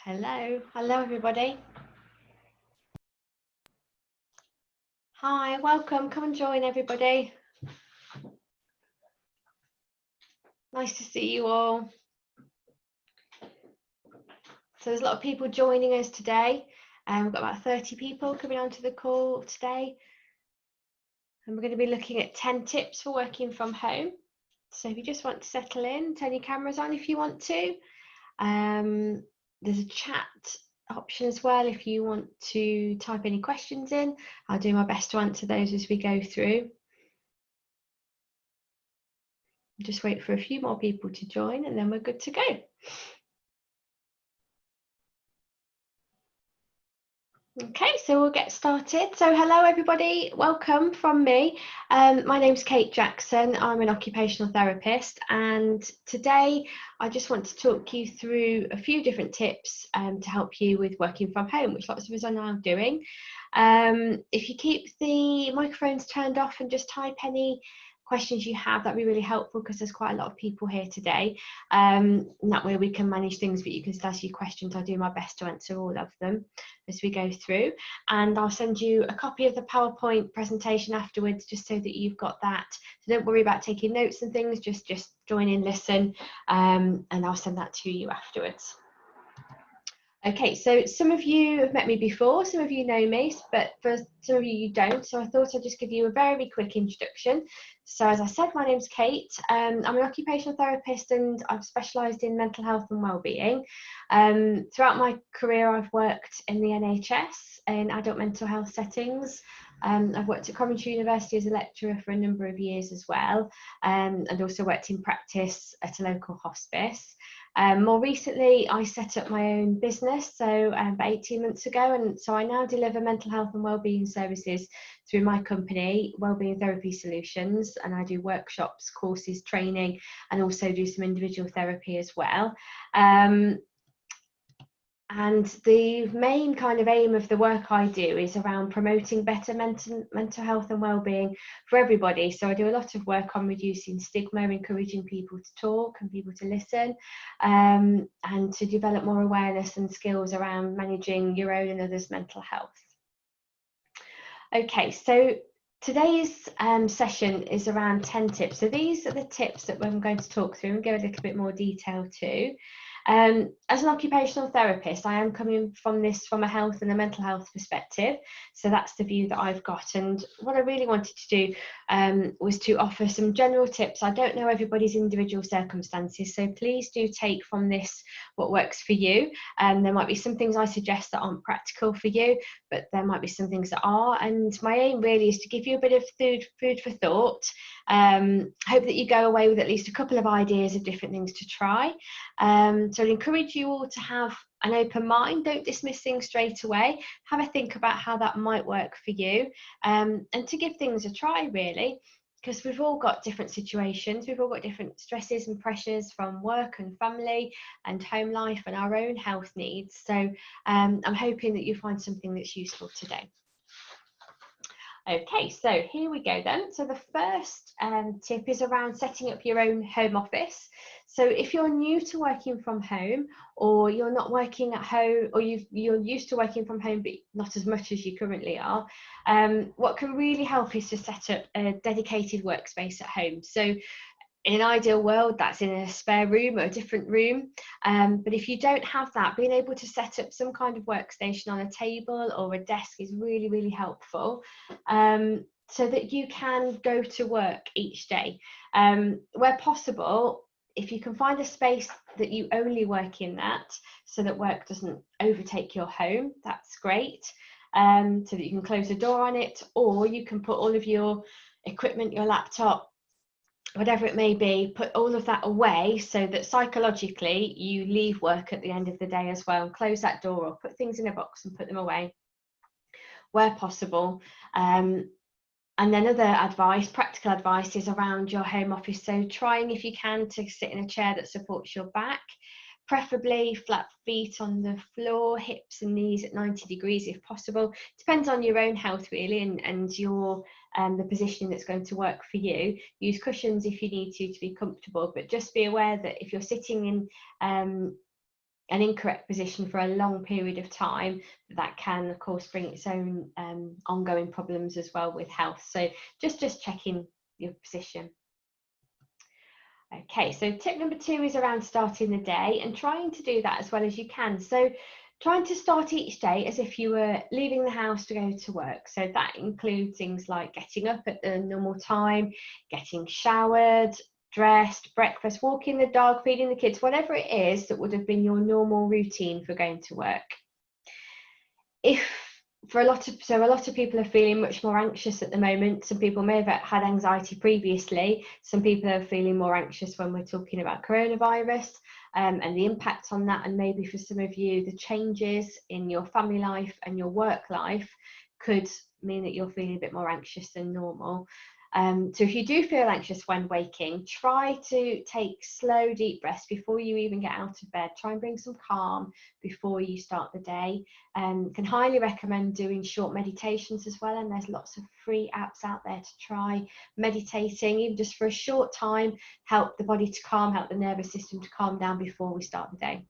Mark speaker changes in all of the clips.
Speaker 1: Hello everybody. Hi, welcome, come and join everybody. Nice to see you all. So there's a lot of people joining us today. We've got about 30 people coming onto the call today. And we're going to be looking at 10 tips for working from home. So if you just want to settle in, turn your cameras on if you want to. There's a chat option as well if you want to type any questions in. I'll do my best to answer those as we go through. Just wait for a few more people to join and then we're good to go. Okay, so we'll get started. So hello everybody, welcome from me. My name's Kate Jackson, I'm an occupational therapist, and today I just want to talk you through a few different tips to help you with working from home, which lots of us are now doing. If you keep the microphones turned off and just type any questions you have, that'd be really helpful because there's quite a lot of people here today. And that way we can manage things, but you can still ask your questions. I'll do my best to answer all of them as we go through, and I'll send you a copy of the PowerPoint presentation afterwards just so that you've got that. So don't worry about taking notes and things, just join in, listen, and I'll send that to you afterwards. Okay, so some of you have met me before, some of you know me, but for some of you don't, so I thought I'd just give you a very quick introduction. So as I said, my name's Kate. I'm an occupational therapist and I've specialised in mental health and wellbeing. Throughout my career, I've worked in the NHS in adult mental health settings. I've worked at Commute University as a lecturer for a number of years as well, and also worked in practice at a local hospice. More recently, I set up my own business, so about 18 months ago, and so I now deliver mental health and wellbeing services through my company, Wellbeing Therapy Solutions, and I do workshops, courses, training, and also do some individual therapy as well. And the main kind of aim of the work I do is around promoting better mental health and wellbeing for everybody. So I do a lot of work on reducing stigma, encouraging people to talk and people to listen, and to develop more awareness and skills around managing your own and others' mental health. Okay, so today's session is around 10 tips. So these are the tips that I'm going to talk through and give a little bit more detail to. As an occupational therapist, I am coming from this from a health and a mental health perspective. So that's the view that I've got. And what I really wanted to do was to offer some general tips. I don't know everybody's individual circumstances, so please do take from this what works for you. There might be some things I suggest that aren't practical for you, but there might be some things that are. And my aim really is to give you a bit of food for thought. Hope that you go away with at least a couple of ideas of different things to try. So I'd encourage you all to have an open mind. Don't dismiss things straight away. Have a think about how that might work for you, and to give things a try, really, because we've all got different situations. We've all got different stresses and pressures from work and family and home life and our own health needs. So I'm hoping that you find something that's useful today. Okay, so here we go then. So the first tip is around setting up your own home office. So if you're new to working from home, or you're not working at home, or you're used to working from home but not as much as you currently are, what can really help is to set up a dedicated workspace at home. So in an ideal world, that's in a spare room or a different room. But if you don't have that, being able to set up some kind of workstation on a table or a desk is really helpful, so that you can go to work each day. Where possible, if you can find a space that you only work in that, so that work doesn't overtake your home, that's great. So that you can close the door on it, or you can put all of your equipment, your laptop, whatever it may be, put all of that away so that psychologically you leave work at the end of the day as well, and close that door or put things in a box and put them away where possible. And then other advice, practical advice, is around your home office. So trying, if you can, to sit in a chair that supports your back, preferably flat feet on the floor, hips and knees at 90 degrees if possible. Depends on your own health really, and your the positioning that's going to work for you. Use cushions if you need to be comfortable, but just be aware that if you're sitting in an incorrect position for a long period of time, that can of course bring its own ongoing problems as well with health. So just checking your position. Okay, so tip number 2 is around starting the day and trying to do that as well as you can. So trying to start each day as if you were leaving the house to go to work. So that includes things like getting up at the normal time, getting showered, dressed, breakfast, walking the dog, feeding the kids, whatever it is that would have been your normal routine for going to work. If a lot of people are feeling much more anxious at the moment. Some people may have had anxiety previously. Some people are feeling more anxious when we're talking about coronavirus and the impact on that. And maybe for some of you, the changes in your family life and your work life could mean that you're feeling a bit more anxious than normal. So if you do feel anxious when waking, try to take slow, deep breaths before you even get out of bed. Try and bring some calm before you start the day. Can highly recommend doing short meditations as well, and there's lots of free apps out there to try meditating, even just for a short time, help the body to calm, help the nervous system to calm down before we start the day.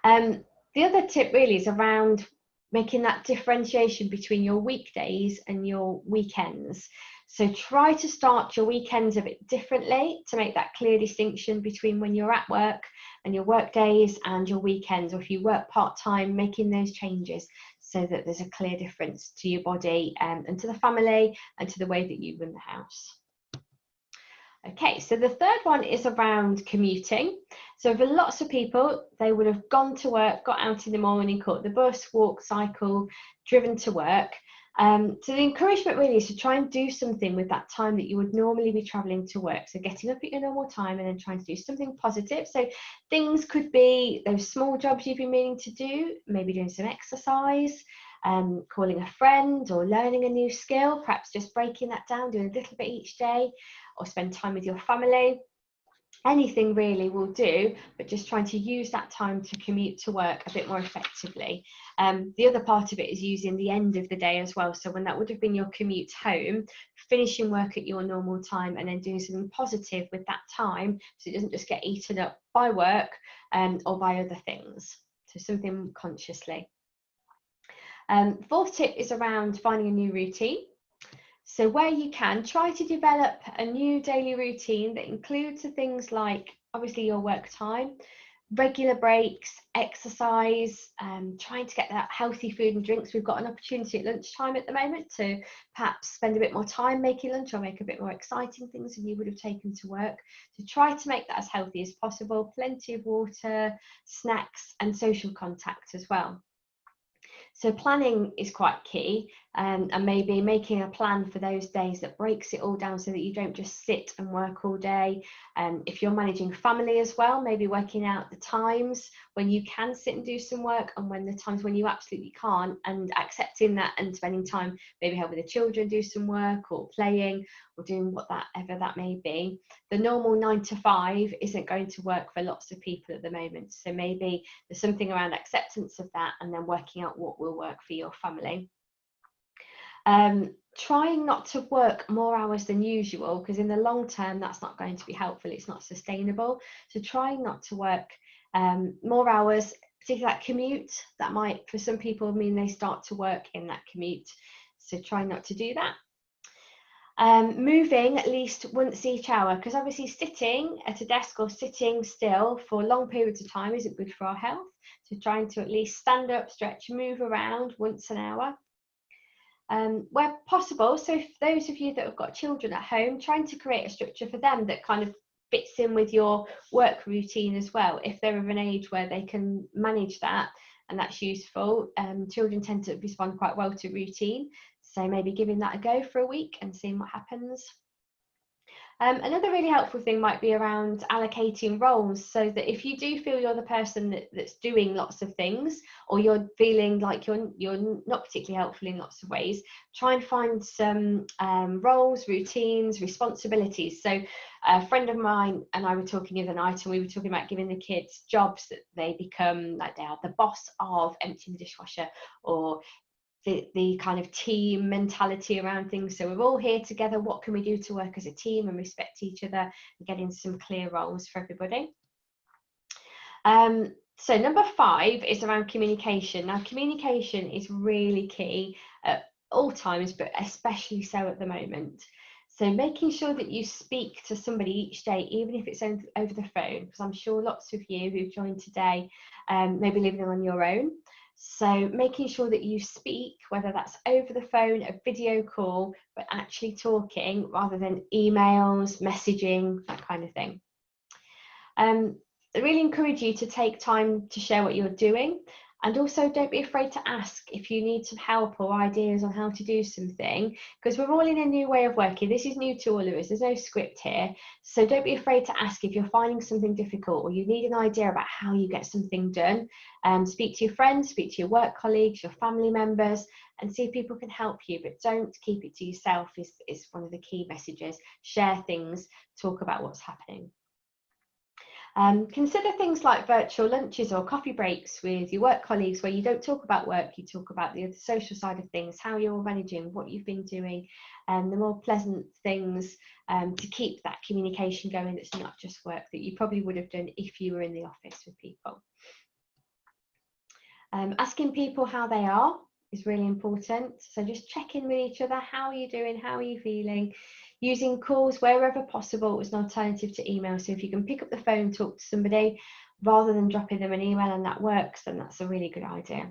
Speaker 1: The other tip really is around making that differentiation between your weekdays and your weekends. So try to start your weekends a bit differently to make that clear distinction between when you're at work and your work days and your weekends, or if you work part-time, making those changes so that there's a clear difference to your body and to the family and to the way that you run the house. Okay, so the third one is around commuting. So for lots of people, they would have gone to work, got out in the morning, caught the bus, walked, cycle, driven to work. So the encouragement really is to try and do something with that time that you would normally be travelling to work. So getting up at your normal time and then trying to do something positive. So things could be those small jobs you've been meaning to do, maybe doing some exercise, calling a friend or learning a new skill, perhaps just breaking that down, doing a little bit each day, or spend time with your family. Anything really will do, but just trying to use that time to commute to work a bit more effectively. The other part of it is using the end of the day as well. So when that would have been your commute home, finishing work at your normal time and then doing something positive with that time so it doesn't just get eaten up by work or by other things. So something consciously. Fourth tip is around finding a new routine. So where you can, try to develop a new daily routine that includes the things like obviously your work time, regular breaks, exercise, trying to get that healthy food and drinks. We've got an opportunity at lunchtime at the moment to perhaps spend a bit more time making lunch or make a bit more exciting things than you would have taken to work. So try to make that as healthy as possible, plenty of water, snacks and social contact as well. So planning is quite key, and maybe making a plan for those days that breaks it all down so that you don't just sit and work all day. If you're managing family as well, maybe working out the times when you can sit and do some work and when the times when you absolutely can't, and accepting that and spending time maybe helping the children do some work or playing or doing whatever that may be. The normal 9 to 5 isn't going to work for lots of people at the moment. So maybe there's something around acceptance of that and then working out what will work for your family. Trying not to work more hours than usual, because in the long term that's not going to be helpful, it's not sustainable. So trying not to work more hours, particularly that commute, that might for some people mean they start to work in that commute. So try not to do that. Moving at least once each hour, because obviously sitting at a desk or sitting still for long periods of time isn't good for our health. So trying to at least stand up, stretch, move around once an hour. Where possible, so for those of you that have got children at home, trying to create a structure for them that kind of fits in with your work routine as well, if they're of an age where they can manage that, and that's useful. Children tend to respond quite well to routine, so maybe giving that a go for a week and seeing what happens. Another really helpful thing might be around allocating roles, so that if you do feel you're the person that's doing lots of things, or you're feeling like you're not particularly helpful in lots of ways, try and find some roles, routines, responsibilities. So a friend of mine and I were talking the other night, and we were talking about giving the kids jobs that they become like they are the boss of emptying the dishwasher, or the kind of team mentality around things. So we're all here together, what can we do to work as a team and respect each other, and getting some clear roles for everybody. So number 5 is around communication. Now, communication is really key at all times, but especially so at the moment. So making sure that you speak to somebody each day, even if it's over the phone, because I'm sure lots of you who've joined today may be living on your own. So making sure that you speak, whether that's over the phone, a video call, but actually talking rather than emails, messaging, that kind of thing. I really encourage you to take time to share what you're doing, and also don't be afraid to ask if you need some help or ideas on how to do something, because we're all in a new way of working. This is new to all of us. There's no script here, so don't be afraid to ask if you're finding something difficult or you need an idea about how you get something done. Speak to your friends, speak to your work colleagues, your family members, and see if people can help you, but don't keep it to yourself is one of the key messages. Share things, talk about what's happening. Consider things like virtual lunches or coffee breaks with your work colleagues where you don't talk about work, you talk about the social side of things, how you're managing, what you've been doing, and the more pleasant things to keep that communication going that's not just work, that you probably would have done if you were in the office with people. Asking people how they are is really important. So just check in with each other. How are you doing? How are you feeling? Using calls wherever possible is an alternative to email. So if you can pick up the phone, talk to somebody rather than dropping them an email and that works, then that's a really good idea.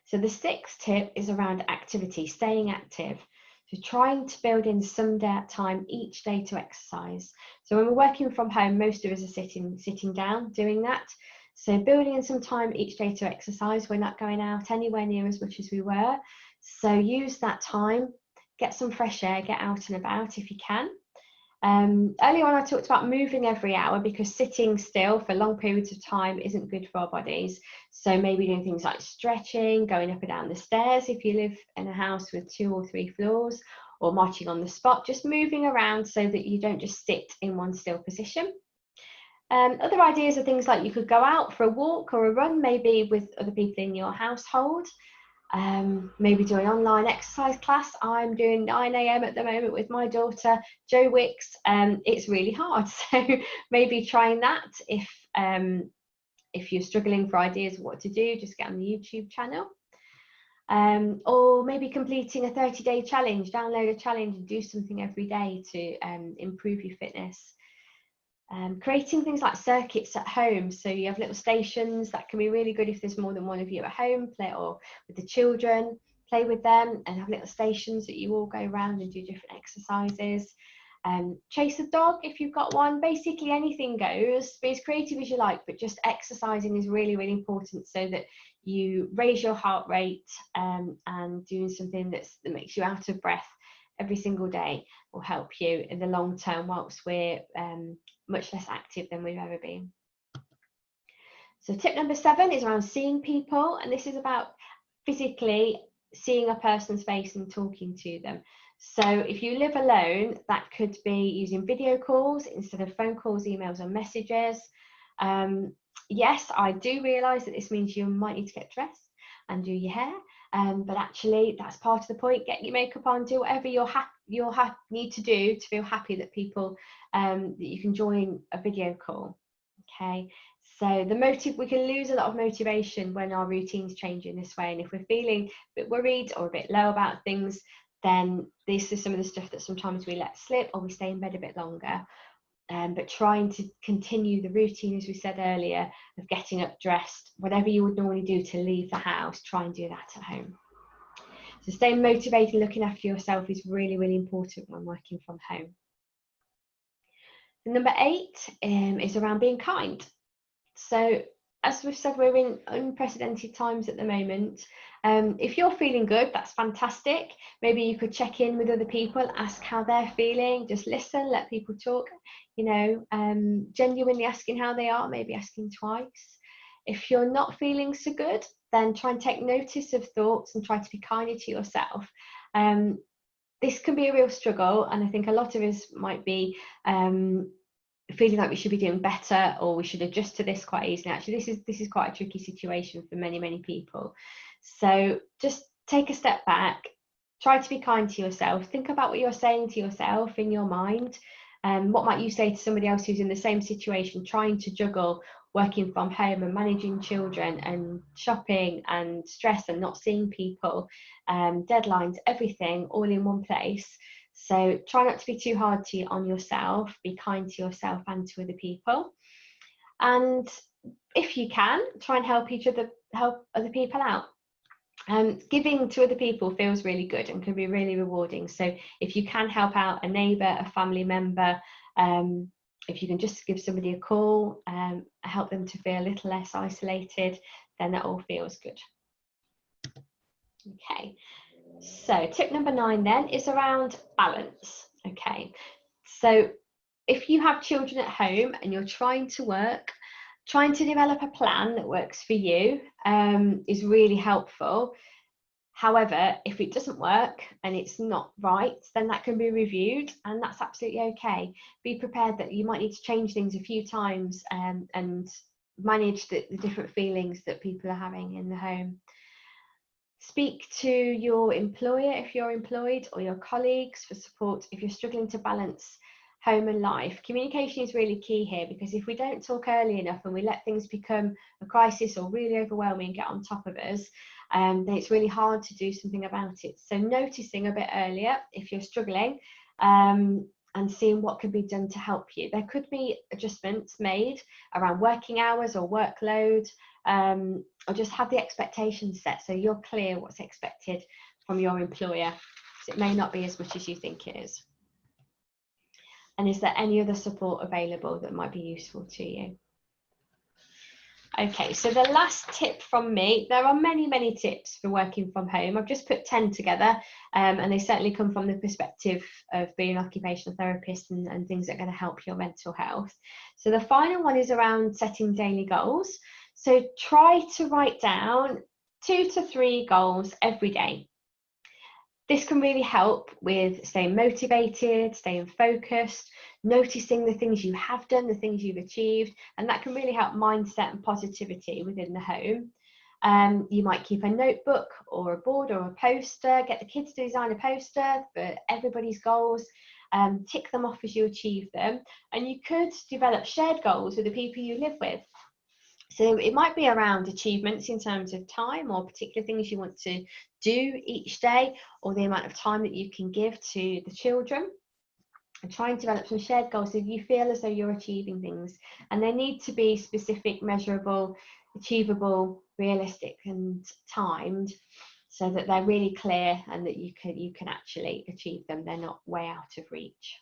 Speaker 1: So the 6th tip is around activity, staying active. So trying to build in some time each day to exercise. So when we're working from home, most of us are sitting down doing that. So building in some time each day to exercise. We're not going out anywhere near as much as we were. So use that time, get some fresh air, get out and about if you can. Earlier on I talked about moving every hour, because sitting still for long periods of time isn't good for our bodies. So maybe doing things like stretching, going up and down the stairs if you live in a house with 2 or 3 floors, or marching on the spot, just moving around so that you don't just sit in one still position. Other ideas are things like you could go out for a walk or a run, maybe with other people in your household. Maybe do an online exercise class. I'm doing 9 AM at the moment with my daughter, Jo Wicks. It's really hard, so maybe trying that. If you're struggling for ideas of what to do, just get on the YouTube channel. Or maybe completing a 30-day challenge, download a challenge and do something every day to improve your fitness. Creating things like circuits at home, so you have little stations that can be really good if there's more than one of you at home. Play or with the children, play with them and have little stations that you all go around and do different exercises. Chase a dog if you've got one. Basically anything goes, be as creative as you like, but just exercising is really, really important so that you raise your heart rate, and doing something that makes you out of breath every single day will help you in the long term whilst we're much less active than we've ever been. So tip number 7 is around seeing people, and this is about physically seeing a person's face and talking to them. So if you live alone, that could be using video calls instead of phone calls, emails or messages. Yes, I do realise that this means you might need to get dressed and do your hair, but actually that's part of the point. Get your makeup on, do whatever you'll need to do to feel happy that people that you can join a video call. Okay, so we can lose a lot of motivation when our routines change in this way, and if we're feeling a bit worried or a bit low about things, then this is some of the stuff that sometimes we let slip, or we stay in bed a bit longer. But trying to continue the routine, as we said earlier, of getting up, dressed, whatever you would normally do to leave the house, try and do that at home. So staying motivated, looking after yourself is really, really important when working from home. And number 8 is around being kind. So as we've said, we're in unprecedented times at the moment. If you're feeling good, that's fantastic. Maybe you could check in with other people, ask how they're feeling, just listen, let people talk, genuinely asking how they are, maybe asking twice. If you're not feeling so good, then try and take notice of thoughts and try to be kinder to yourself. This can be a real struggle, and I think a lot of us might be feeling like we should be doing better, or we should adjust to this quite easily. Actually, this is quite a tricky situation for many people. So just take a step back, try to be kind to yourself, think about what you're saying to yourself in your mind. What might you say to somebody else who's in the same situation, trying to juggle working from home and managing children and shopping and stress and not seeing people, deadlines, everything all in one place. So try not to be too hard on yourself, be kind to yourself and to other people. And if you can, try and help other people out. Giving to other people feels really good and can be really rewarding. So if you can help out a neighbour, a family member, if you can just give somebody a call, help them to feel a little less isolated, then that all feels good. Okay, so tip number 9 then is around balance. Okay, so if you have children at home and you're trying to develop a plan that works for you is really helpful. However, if it doesn't work and it's not right, then that can be reviewed, and that's absolutely okay. Be prepared that you might need to change things a few times and manage the different feelings that people are having in the home. Speak to your employer if you're employed, or your colleagues for support if you're struggling to balance home and life. Communication is really key here, because if we don't talk early enough and we let things become a crisis or really overwhelming and get on top of us, then it's really hard to do something about it. So noticing a bit earlier if you're struggling, and seeing what can be done to help you. There could be adjustments made around working hours or workload, or just have the expectations set so you're clear what's expected from your employer, because it may not be as much as you think it is. And is there any other support available that might be useful to you? Okay, so the last tip from me, there are many tips for working from home. I've just put 10 together, and they certainly come from the perspective of being an occupational therapist and things that are going to help your mental health. So the final one is around setting daily goals. So try to write down 2 to 3 goals every day. This can really help with staying motivated, staying focused, noticing the things you have done, the things you've achieved, and that can really help mindset and positivity within the home. You might keep a notebook or a board or a poster, get the kids to design a poster for everybody's goals, tick them off as you achieve them, and you could develop shared goals with the people you live with. So it might be around achievements in terms of time or particular things you want to do each day, or the amount of time that you can give to the children. And try and develop some shared goals so you feel as though you're achieving things. And they need to be specific, measurable, achievable, realistic and timed, so that they're really clear and that you can actually achieve them. They're not way out of reach.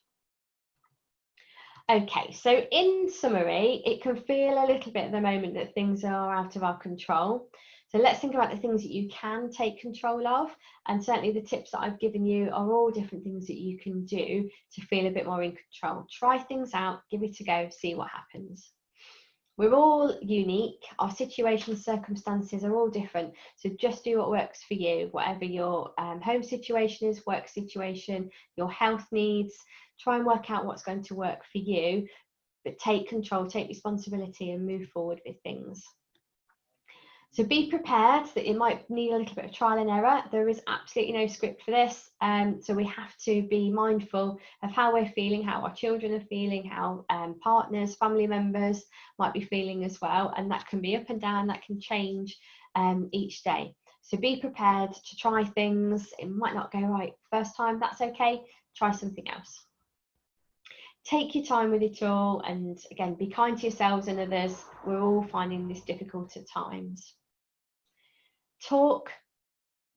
Speaker 1: Okay, so in summary, it can feel a little bit at the moment that things are out of our control. So let's think about the things that you can take control of, and certainly the tips that I've given you are all different things that you can do to feel a bit more in control. Try things out, give it a go, see what happens. We're all unique, our situations, circumstances are all different, so just do what works for you, whatever your home situation is, work situation, your health needs. Try and work out what's going to work for you, but take control, take responsibility and move forward with things. So be prepared that it might need a little bit of trial and error. There is absolutely no script for this. So we have to be mindful of how we're feeling, how our children are feeling, how partners, family members might be feeling as well. And that can be up and down, that can change each day. So be prepared to try things. It might not go right first time, that's okay. Try something else. Take your time with it all, and again, be kind to yourselves and others. We're all finding this difficult at times. Talk,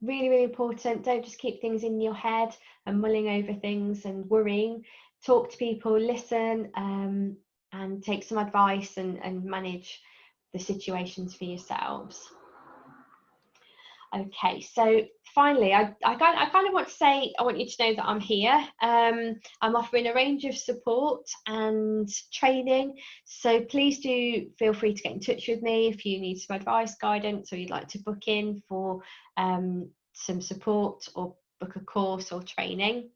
Speaker 1: really important. Don't just keep things in your head and mulling over things and worrying. Talk to people, listen, and take some advice and manage the situations for yourselves. Okay, so finally, I kind of want to say, I want you to know that I'm here. I'm offering a range of support and training, so please do feel free to get in touch with me if you need some advice, guidance, or you'd like to book in for some support or book a course or training.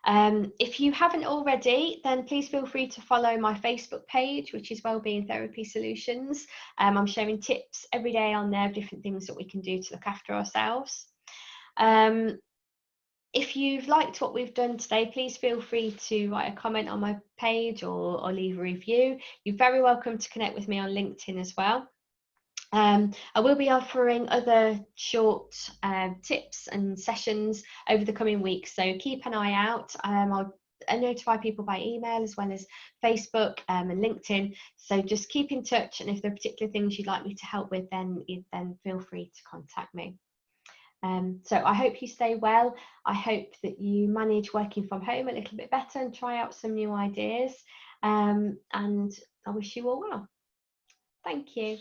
Speaker 1: If you haven't already, then please feel free to follow my Facebook page, which is Wellbeing Therapy Solutions. I'm sharing tips every day on there of different things that we can do to look after ourselves. If you've liked what we've done today, please feel free to write a comment on my page or leave a review. You're very welcome to connect with me on LinkedIn as well. I will be offering other short tips and sessions over the coming weeks, so keep an eye out. I'll notify people by email as well as Facebook and LinkedIn, so just keep in touch, and if there are particular things you'd like me to help with, then feel free to contact me. So I hope you stay well. I hope that you manage working from home a little bit better and try out some new ideas, and I wish you all well. Thank you.